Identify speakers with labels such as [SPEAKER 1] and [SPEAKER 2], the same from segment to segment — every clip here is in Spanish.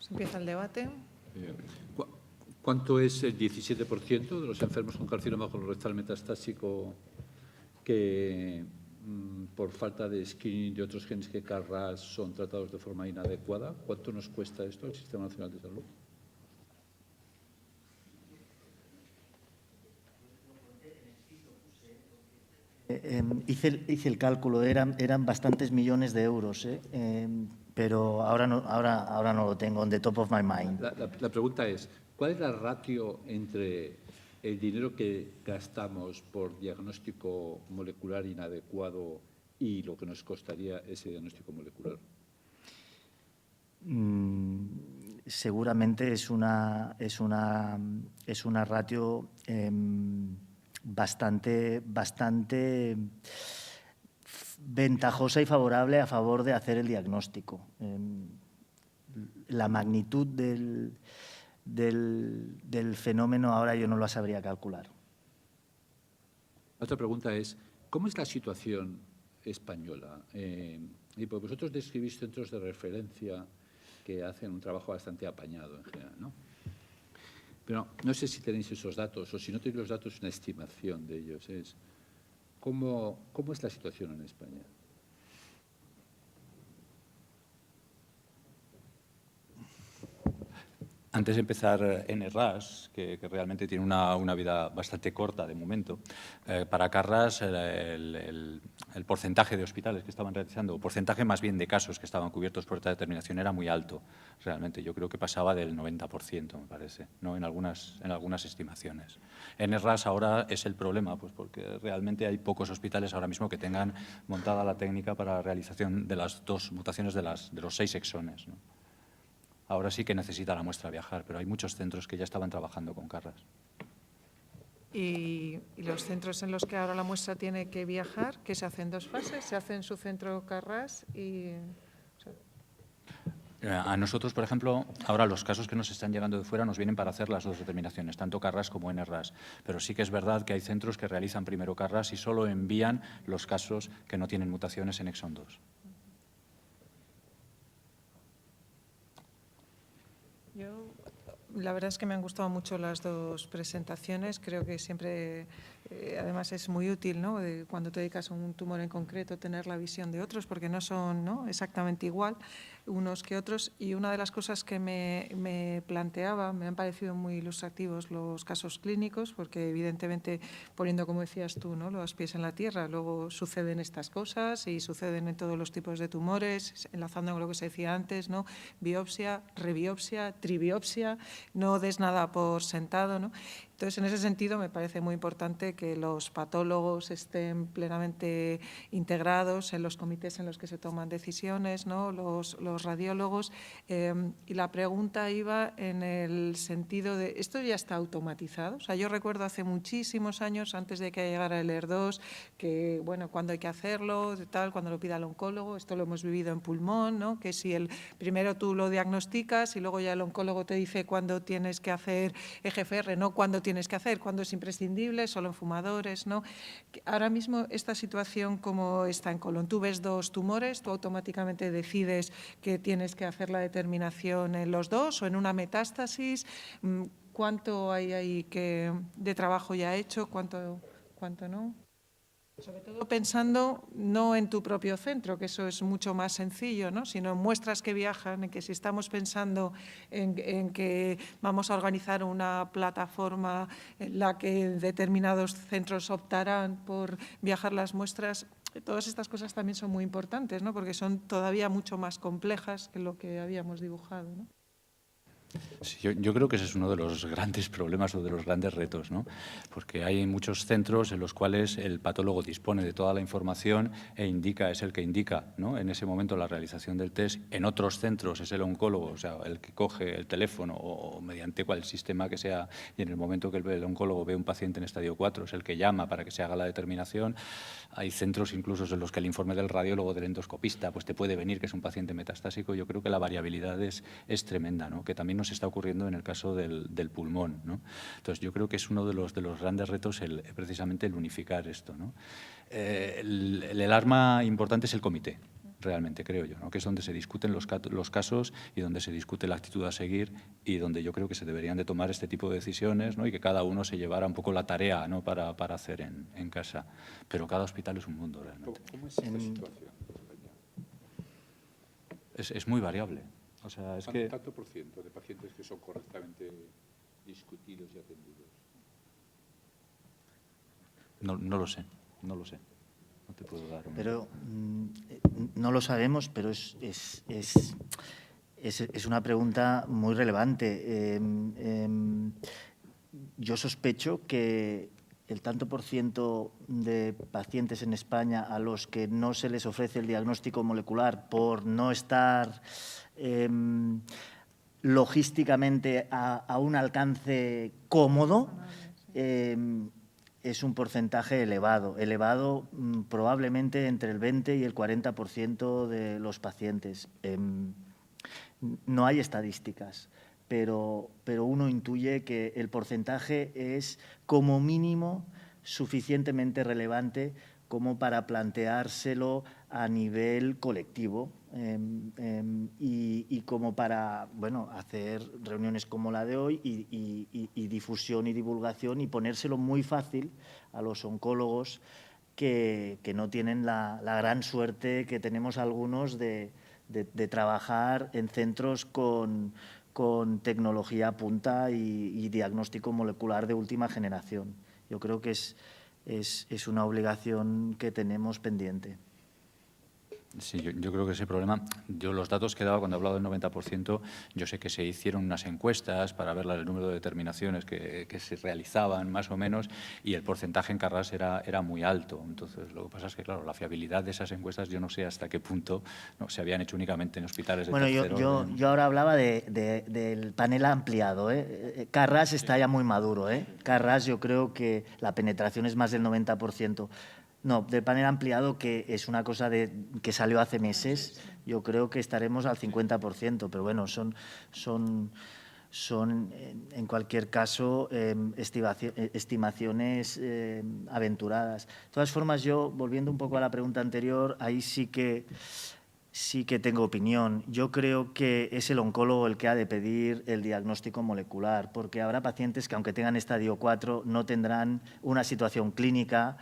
[SPEAKER 1] Se empieza el debate.
[SPEAKER 2] ¿Cuánto es el 17% de los enfermos con carcinoma colorectal metastásico que por falta de screening de otros genes que KRAS son tratados de forma inadecuada? ¿Cuánto nos cuesta esto al Sistema Nacional de Salud?
[SPEAKER 3] Hice el cálculo, eran bastantes millones de euros, pero ahora no lo tengo on the top of my mind.
[SPEAKER 2] La pregunta es, ¿cuál es la ratio entre el dinero que gastamos por diagnóstico molecular inadecuado y lo que nos costaría ese diagnóstico molecular?
[SPEAKER 3] Seguramente es una ratio bastante ventajosa y favorable a favor de hacer el diagnóstico. La magnitud del fenómeno ahora yo no lo sabría calcular.
[SPEAKER 2] Otra pregunta es, ¿cómo es la situación española? Y pues vosotros describís centros de referencia que hacen un trabajo bastante apañado en general, ¿no? Pero no sé si tenéis esos datos o si no tenéis los datos, una estimación de ellos. ¿Cómo es la situación en España?
[SPEAKER 4] Antes de empezar en ERRAS, que realmente tiene una vida bastante corta de momento, para CARRAS el porcentaje de hospitales que estaban realizando, o porcentaje más bien de casos que estaban cubiertos por esta determinación era muy alto, realmente. Yo creo que pasaba del 90%, me parece, ¿no? en algunas estimaciones. En ERRAS ahora es el problema, pues porque realmente hay pocos hospitales ahora mismo que tengan montada la técnica para la realización de las dos mutaciones de los 6 exones, ¿no? Ahora sí que necesita la muestra viajar, pero hay muchos centros que ya estaban trabajando con CARRAS.
[SPEAKER 1] ¿Y los centros en los que ahora la muestra tiene que viajar, que se hacen 2 fases? ¿Se hace en su centro CARRAS y...?
[SPEAKER 4] A nosotros, por ejemplo, ahora los casos que nos están llegando de fuera nos vienen para hacer las dos determinaciones, tanto CARRAS como NRAS. Pero sí que es verdad que hay centros que realizan primero CARRAS y solo envían los casos que no tienen mutaciones en exón 2.
[SPEAKER 1] La verdad es que me han gustado mucho las 2 presentaciones. Creo que siempre, además, es muy útil, ¿no? Cuando te dedicas a un tumor en concreto, tener la visión de otros, porque no son, ¿no?, exactamente igual unos que otros. Y una de las cosas que me planteaba, me han parecido muy ilustrativos los casos clínicos, porque evidentemente, poniendo, como decías tú, ¿no?, los pies en la tierra, luego suceden estas cosas y suceden en todos los tipos de tumores, enlazando con lo que se decía antes, ¿no?, biopsia, rebiopsia, tribiopsia. No des nada por sentado, ¿no? Entonces, en ese sentido, me parece muy importante que los patólogos estén plenamente integrados en los comités en los que se toman decisiones, ¿no?, los radiólogos. Y la pregunta iba en el sentido de, ¿esto ya está automatizado? O sea, yo recuerdo hace muchísimos años, antes de que llegara el ER2, que, bueno, cuándo hay que hacerlo, tal, cuando lo pida el oncólogo, esto lo hemos vivido en pulmón, ¿no?, que si primero tú lo diagnosticas y luego ya el oncólogo te dice cuándo tienes que hacer EGFR, no cuándo tienes que hacer, cuándo es imprescindible, solo en fumadores, ¿no? Ahora mismo esta situación, ¿cómo está en colon? Tú ves 2 tumores, tú automáticamente decides que tienes que hacer la determinación en los 2 o en una metástasis. ¿Cuánto hay ahí de trabajo ya hecho? ¿Cuánto no? Sobre todo pensando no en tu propio centro, que eso es mucho más sencillo, ¿no?, sino en muestras que viajan, en que si estamos pensando en que vamos a organizar una plataforma en la que determinados centros optarán por viajar las muestras, todas estas cosas también son muy importantes, ¿no?, porque son todavía mucho más complejas que lo que habíamos dibujado, ¿no?
[SPEAKER 4] Sí, yo creo que ese es uno de los grandes problemas o de los grandes retos, ¿no? Porque hay muchos centros en los cuales el patólogo dispone de toda la información e es el que indica, ¿no?, en ese momento la realización del test. En otros centros es el oncólogo, o sea, el que coge el teléfono o mediante cual sistema que sea, y en el momento que el oncólogo ve un paciente en estadio 4 es el que llama para que se haga la determinación. Hay centros incluso en los que el informe del radiólogo, del endoscopista, pues te puede venir que es un paciente metastásico. Yo creo que la variabilidad es tremenda, ¿no?, que también nos está ocurriendo en el caso del pulmón, ¿no? Entonces, yo creo que es uno de los grandes retos precisamente el unificar esto, ¿no? El arma importante es el comité. realmente, creo yo, ¿no? Que es donde se discuten los casos y donde se discute la actitud a seguir y donde yo creo que se deberían de tomar este tipo de decisiones, ¿no? Y que cada uno se llevara un poco la tarea, ¿no? para hacer en casa. Pero cada hospital es un mundo realmente.
[SPEAKER 2] ¿Cómo es esta situación en España?
[SPEAKER 4] Es muy variable. O sea, es que...
[SPEAKER 2] ¿Tanto por ciento de pacientes que son correctamente discutidos y atendidos?
[SPEAKER 4] No lo sé, no lo sé. No te puedo dar un...
[SPEAKER 3] Pero no lo sabemos, pero es una pregunta muy relevante. Yo sospecho que el tanto por ciento de pacientes en España a los que no se les ofrece el diagnóstico molecular por no estar logísticamente a un alcance cómodo, es un porcentaje elevado, probablemente entre el 20 y el 40% de los pacientes. No hay estadísticas, pero uno intuye que el porcentaje es como mínimo suficientemente relevante como para planteárselo a nivel colectivo y como para hacer reuniones como la de hoy y difusión y divulgación y ponérselo muy fácil a los oncólogos que no tienen la gran suerte que tenemos algunos de trabajar en centros con tecnología punta y diagnóstico molecular de última generación. Yo creo que es una obligación que tenemos pendiente.
[SPEAKER 4] Sí, yo creo que ese problema, yo los datos que he dado cuando he hablado del 90%, yo sé que se hicieron unas encuestas para ver el número de determinaciones que se realizaban más o menos y el porcentaje en Carràs era muy alto. Entonces, lo que pasa es que, claro, la fiabilidad de esas encuestas yo no sé hasta qué punto se habían hecho únicamente en hospitales de tercer orden.
[SPEAKER 3] Yo ahora hablaba del panel ampliado. Carràs está ya muy maduro. Carràs yo creo que la penetración es más del 90%. No, del panel ampliado, que es una cosa que salió hace meses, yo creo que estaremos al 50%, pero bueno, son en cualquier caso estimaciones aventuradas. De todas formas, yo, volviendo un poco a la pregunta anterior, ahí sí que tengo opinión. Yo creo que es el oncólogo el que ha de pedir el diagnóstico molecular, porque habrá pacientes que, aunque tengan estadio 4, no tendrán una situación clínica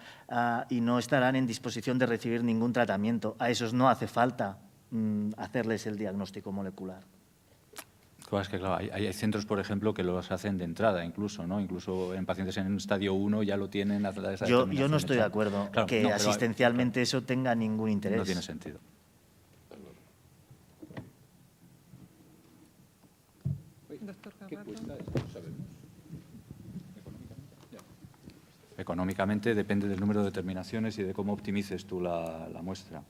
[SPEAKER 3] y no estarán en disposición de recibir ningún tratamiento. A esos no hace falta hacerles el diagnóstico molecular.
[SPEAKER 4] Es que, claro, hay centros, por ejemplo, que los hacen de entrada incluso, ¿no? Incluso en pacientes en estadio 1 ya lo tienen.
[SPEAKER 3] Yo no estoy de acuerdo que asistencialmente eso tenga ningún interés.
[SPEAKER 4] No tiene sentido.
[SPEAKER 2] ¿Qué cuesta esto? ¿Lo sabemos?
[SPEAKER 4] Económicamente depende del número de determinaciones y de cómo optimices tú la muestra.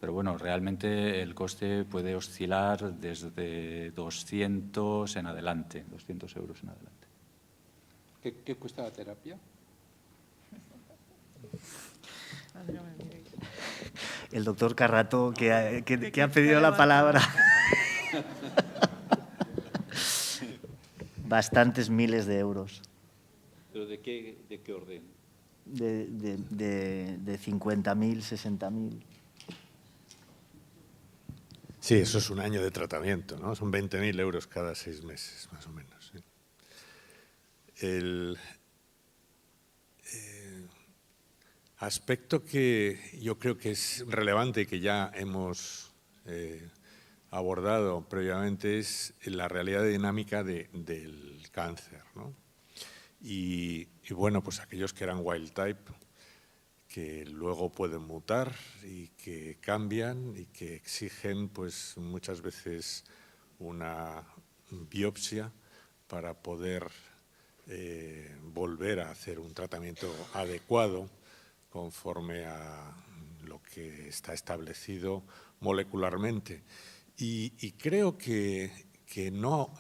[SPEAKER 4] Pero bueno, realmente el coste puede oscilar desde 200 en adelante, 200 euros en adelante.
[SPEAKER 2] ¿Qué cuesta la terapia?
[SPEAKER 3] El doctor Carrato, que ha pedido la palabra. Bastantes miles de euros.
[SPEAKER 2] ¿Pero de qué orden?
[SPEAKER 3] De 50.000, 60.000.
[SPEAKER 5] Sí, eso es un año de tratamiento, ¿no? Son 20.000 euros cada 6 meses, más o menos. ¿Sí? El aspecto que yo creo que es relevante y que ya hemos abordado previamente es la realidad dinámica del cáncer, ¿no? Y bueno, pues aquellos que eran wild type, que luego pueden mutar y que cambian y que exigen pues muchas veces una biopsia para poder volver a hacer un tratamiento adecuado conforme a lo que está establecido molecularmente. Y creo que no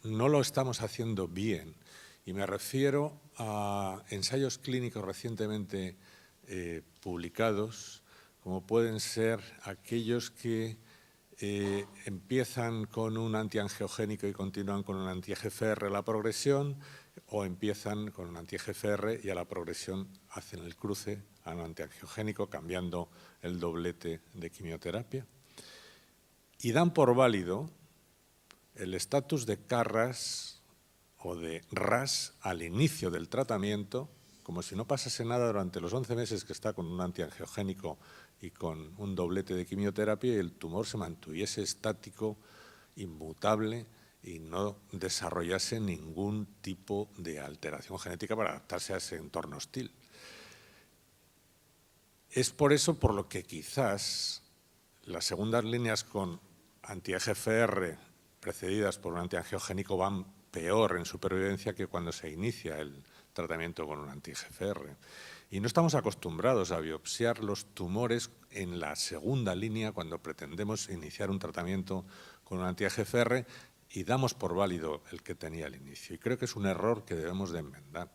[SPEAKER 5] lo estamos haciendo bien. Y me refiero a ensayos clínicos recientemente publicados, como pueden ser aquellos que empiezan con un antiangiogénico y continúan con un anti-EGFR a la progresión, o empiezan con un anti-EGFR y a la progresión hacen el cruce a un antiangiogénico, cambiando el doblete de quimioterapia. Y dan por válido el estatus de CARRAS o de RAS al inicio del tratamiento, como si no pasase nada durante los 11 meses que está con un antiangiogénico y con un doblete de quimioterapia, y el tumor se mantuviese estático, inmutable, y no desarrollase ningún tipo de alteración genética para adaptarse a ese entorno hostil. Es por eso por lo que quizás las segundas líneas con anti-EGFR precedidas por un antiangiogénico van peor en supervivencia que cuando se inicia el tratamiento con un anti-EGFR. Y no estamos acostumbrados a biopsiar los tumores en la segunda línea cuando pretendemos iniciar un tratamiento con un anti-EGFR y damos por válido el que tenía al inicio. Y creo que es un error que debemos de enmendar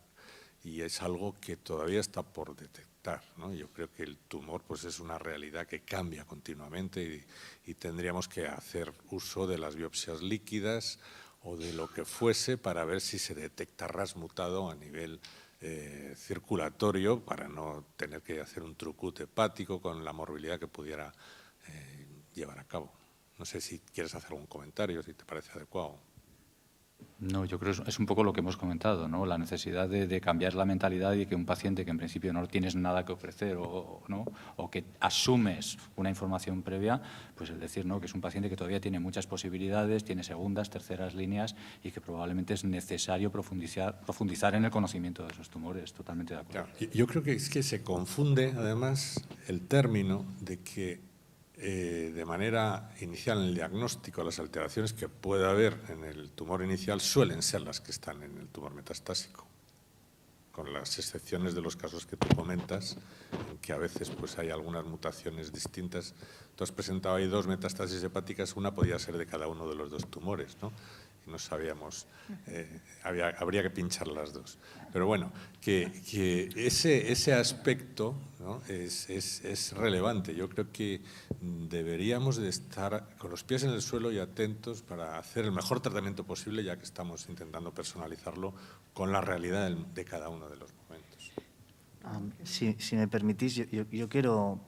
[SPEAKER 5] y es algo que todavía está por detectar, ¿no? Yo creo que el tumor pues, es una realidad que cambia continuamente y tendríamos que hacer uso de las biopsias líquidas o de lo que fuese para ver si se detecta RAS mutado a nivel circulatorio, para no tener que hacer un trucut hepático con la morbilidad que pudiera llevar a cabo. No sé si quieres hacer algún comentario, si te parece adecuado.
[SPEAKER 4] No, yo creo que es un poco lo que hemos comentado, ¿no? La necesidad de cambiar la mentalidad y que un paciente que en principio no tienes nada que ofrecer ¿no? o que asumes una información previa, pues el decir, ¿no?, que es un paciente que todavía tiene muchas posibilidades, tiene segundas, terceras líneas y que probablemente es necesario profundizar en el conocimiento de esos tumores. Totalmente de acuerdo.
[SPEAKER 5] Claro, yo creo que es que se confunde además el término de que de manera inicial en el diagnóstico las alteraciones que puede haber en el tumor inicial suelen ser las que están en el tumor metastásico, con las excepciones de los casos que tú comentas, en que a veces pues, hay algunas mutaciones distintas. Tú has presentado ahí 2 metástasis hepáticas, una podía ser de cada uno de los 2 tumores, ¿no? Y no sabíamos, habría que pinchar las 2. Pero bueno, que ese aspecto, ¿no?, es relevante. Yo creo que deberíamos de estar con los pies en el suelo y atentos para hacer el mejor tratamiento posible, ya que estamos intentando personalizarlo con la realidad de cada uno de los momentos.
[SPEAKER 3] Si me permitís, yo quiero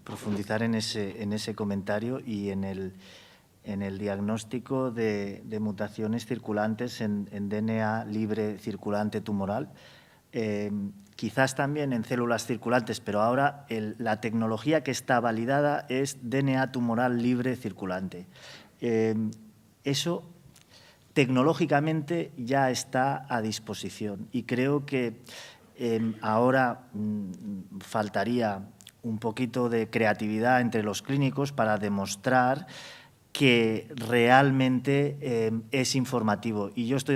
[SPEAKER 3] profundizar en ese comentario y en el diagnóstico de mutaciones circulantes en DNA libre circulante tumoral, quizás también en células circulantes, pero ahora la tecnología que está validada es DNA tumoral libre circulante. Eso tecnológicamente ya está a disposición y creo que ahora faltaría un poquito de creatividad entre los clínicos para demostrar que realmente es informativo. Y yo estoy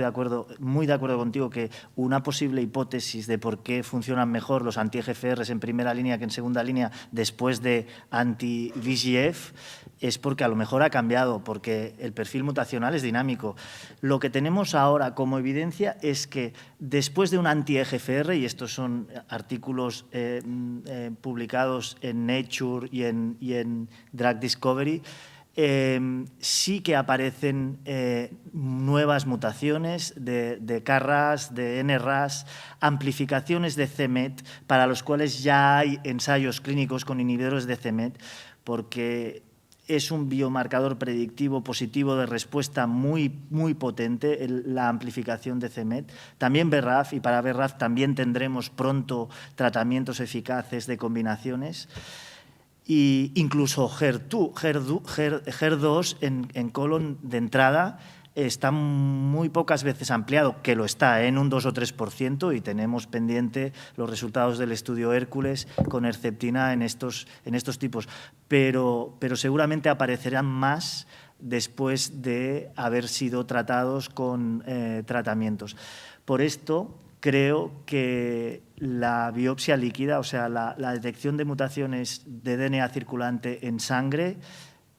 [SPEAKER 3] muy de acuerdo contigo que una posible hipótesis de por qué funcionan mejor los anti-EGFRs en primera línea que en segunda línea después de anti-VEGF es porque a lo mejor ha cambiado, porque el perfil mutacional es dinámico. Lo que tenemos ahora como evidencia es que después de un anti-EGFR, y estos son artículos publicados en Nature y en Drug Discovery, sí que aparecen nuevas mutaciones de KRAS, de NRAS, amplificaciones de c-MET, para los cuales ya hay ensayos clínicos con inhibidores de c-MET, porque es un biomarcador predictivo positivo de respuesta muy potente, la amplificación de c-MET. También BRAF, y para BRAF también tendremos pronto tratamientos eficaces de combinaciones. Y incluso HER2 en colon de entrada está muy pocas veces ampliado, que lo está en un 2 o 3%, y tenemos pendiente los resultados del estudio Hércules con Herceptina en estos tipos. Pero seguramente aparecerán más después de haber sido tratados con tratamientos. Por esto, creo que la biopsia líquida, o sea, la detección de mutaciones de DNA circulante en sangre,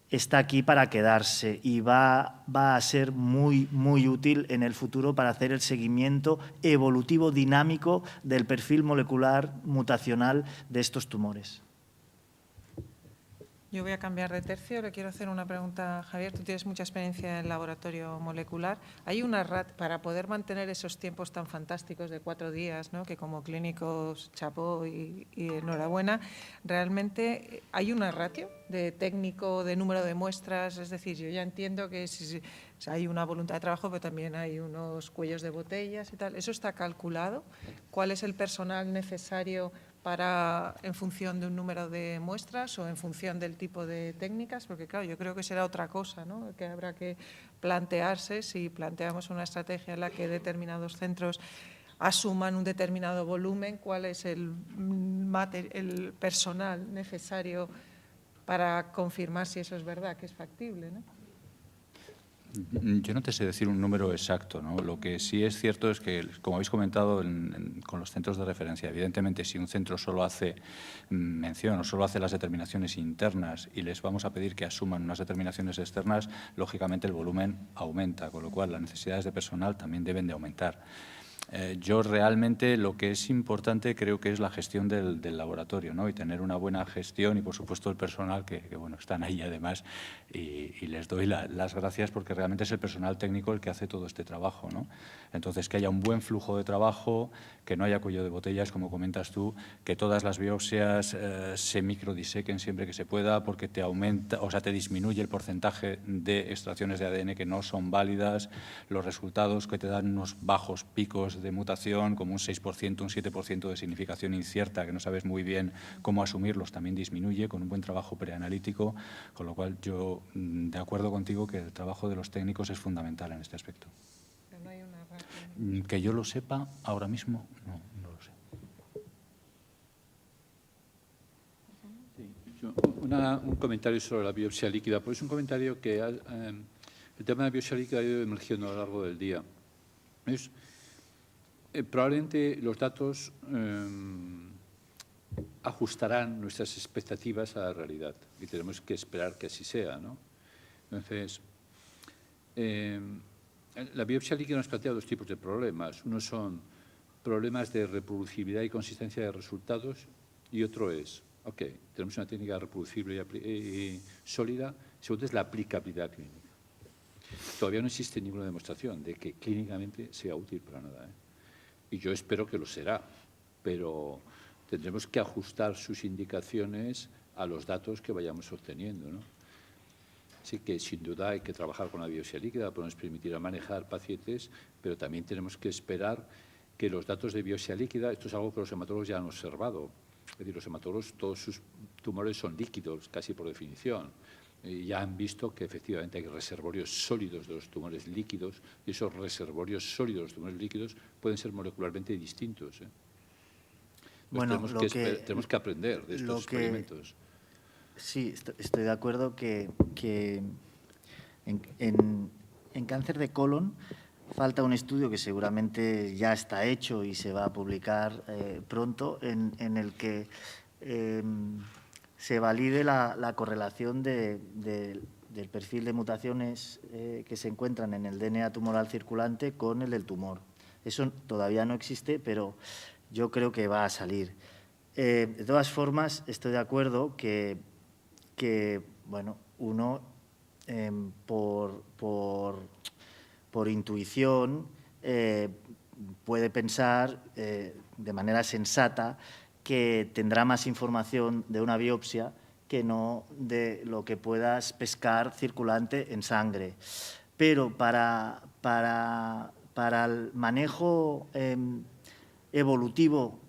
[SPEAKER 3] está aquí para quedarse y va a ser muy útil en el futuro para hacer el seguimiento evolutivo dinámico del perfil molecular mutacional de estos tumores.
[SPEAKER 1] Yo voy a cambiar de tercio. Le quiero hacer una pregunta, Javier. Tú tienes mucha experiencia en laboratorio molecular. Hay una para poder mantener esos tiempos tan fantásticos de 4 días, ¿no? Que como clínicos, chapó y enhorabuena, realmente hay una ratio de técnico, de número de muestras. Es decir, yo ya entiendo que hay una voluntad de trabajo, pero también hay unos cuellos de botellas y tal. ¿Eso está calculado? ¿Cuál es el personal necesario en función de un número de muestras o en función del tipo de técnicas? Porque claro, yo creo que será otra cosa, ¿no? Que habrá que plantearse si planteamos una estrategia en la que determinados centros asuman un determinado volumen, cuál es el personal necesario para confirmar si eso es verdad, que es factible, ¿no?
[SPEAKER 4] Yo no te sé decir un número exacto, ¿no? Lo que sí es cierto es que, como habéis comentado con los centros de referencia, evidentemente si un centro solo hace mención o solo hace las determinaciones internas y les vamos a pedir que asuman unas determinaciones externas, lógicamente el volumen aumenta, con lo cual las necesidades de personal también deben de aumentar. Yo realmente lo que es importante creo que es la gestión del laboratorio, ¿no? Y tener una buena gestión y, por supuesto, el personal que bueno, están ahí además y les doy las gracias porque realmente es el personal técnico el que hace todo este trabajo, ¿no? Entonces, que haya un buen flujo de trabajo, que no haya cuello de botellas, como comentas tú, que todas las biopsias se microdisequen siempre que se pueda porque te aumenta, o sea, te disminuye el porcentaje de extracciones de ADN que no son válidas, los resultados que te dan unos bajos picos de mutación, como un 6%, un 7% de significación incierta, que no sabes muy bien cómo asumirlos, también disminuye con un buen trabajo preanalítico, con lo cual yo, de acuerdo contigo, que el trabajo de los técnicos es fundamental en este aspecto.
[SPEAKER 1] Pero no hay una ratio.
[SPEAKER 4] Que yo lo sepa, ahora mismo, no lo sé.
[SPEAKER 2] Sí, un comentario sobre la biopsia líquida, pues es un comentario que el tema de la biopsia líquida ha ido emergiendo a lo largo del día. Probablemente los datos ajustarán nuestras expectativas a la realidad y tenemos que esperar que así sea, ¿no? Entonces, la biopsia líquida nos plantea 2 tipos de problemas. Uno son problemas de reproducibilidad y consistencia de resultados y otro es, ok, tenemos una técnica reproducible y sólida. Segundo es la aplicabilidad clínica. Todavía no existe ninguna demostración de que clínicamente sea útil para nada, ¿eh? Y yo espero que lo será, pero tendremos que ajustar sus indicaciones a los datos que vayamos obteniendo, ¿no? Así que, sin duda, hay que trabajar con la biopsia líquida para nos permitir manejar pacientes, pero también tenemos que esperar que los datos de biopsia líquida, esto es algo que los hematólogos ya han observado, es decir, los hematólogos, todos sus tumores son líquidos, casi por definición. Ya han visto que efectivamente hay reservorios sólidos de los tumores líquidos y esos reservorios sólidos de los tumores líquidos pueden ser molecularmente distintos, ¿eh?
[SPEAKER 3] Bueno,
[SPEAKER 2] tenemos que aprender de estos experimentos.
[SPEAKER 3] Sí, estoy de acuerdo que en cáncer de colon falta un estudio que seguramente ya está hecho y se va a publicar pronto en el que se valide la correlación del perfil de mutaciones que se encuentran en el DNA tumoral circulante con el del tumor. Eso todavía no existe, pero yo creo que va a salir. De todas formas, estoy de acuerdo que bueno, uno por intuición puede pensar de manera sensata que tendrá más información de una biopsia que no de lo que puedas pescar circulante en sangre. Pero para el manejo evolutivo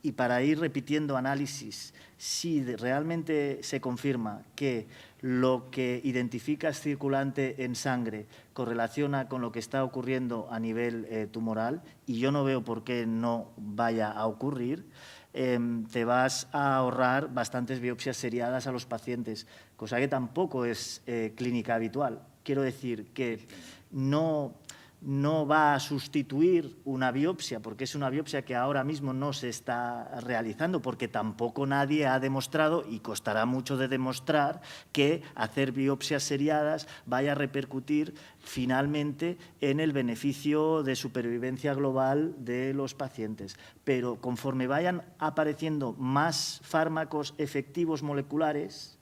[SPEAKER 3] y para ir repitiendo análisis, si realmente se confirma que lo que identificas circulante en sangre correlaciona con lo que está ocurriendo a nivel tumoral, y yo no veo por qué no vaya a ocurrir, te vas a ahorrar bastantes biopsias seriadas a los pacientes, cosa que tampoco es clínica habitual. Quiero decir que no no va a sustituir una biopsia, porque es una biopsia que ahora mismo no se está realizando, porque tampoco nadie ha demostrado, y costará mucho de demostrar, que hacer biopsias seriadas vaya a repercutir finalmente en el beneficio de supervivencia global de los pacientes. Pero conforme vayan apareciendo más fármacos efectivos moleculares,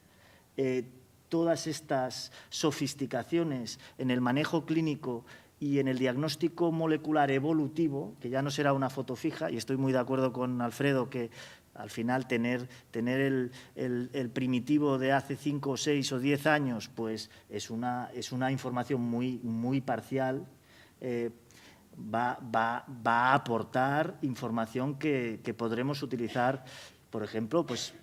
[SPEAKER 3] todas estas sofisticaciones en el manejo clínico y en el diagnóstico molecular evolutivo, que ya no será una foto fija, y estoy muy de acuerdo con Alfredo que al final tener el primitivo de hace 5, 6 o 10 años pues es una información muy parcial, va a aportar información que podremos utilizar, por ejemplo, pues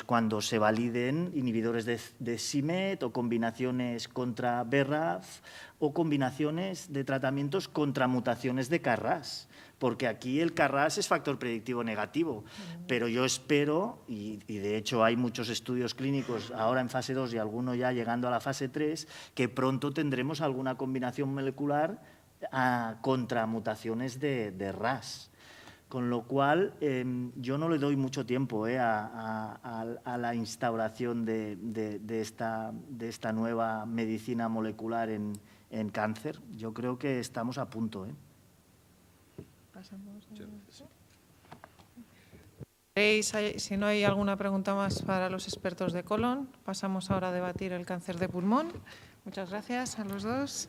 [SPEAKER 3] cuando se validen inhibidores de c-Met o combinaciones contra BRAF o combinaciones de tratamientos contra mutaciones de KRAS, porque aquí el KRAS es factor predictivo negativo, pero yo espero, y de hecho hay muchos estudios clínicos ahora en fase 2 y alguno ya llegando a la fase 3, que pronto tendremos alguna combinación molecular contra mutaciones de RAS. Con lo cual, yo no le doy mucho tiempo a la instauración de esta nueva medicina molecular en cáncer. Yo creo que estamos a punto.
[SPEAKER 1] Si no hay alguna pregunta más para los expertos de colon, pasamos ahora a debatir el cáncer de pulmón. Muchas gracias a los dos.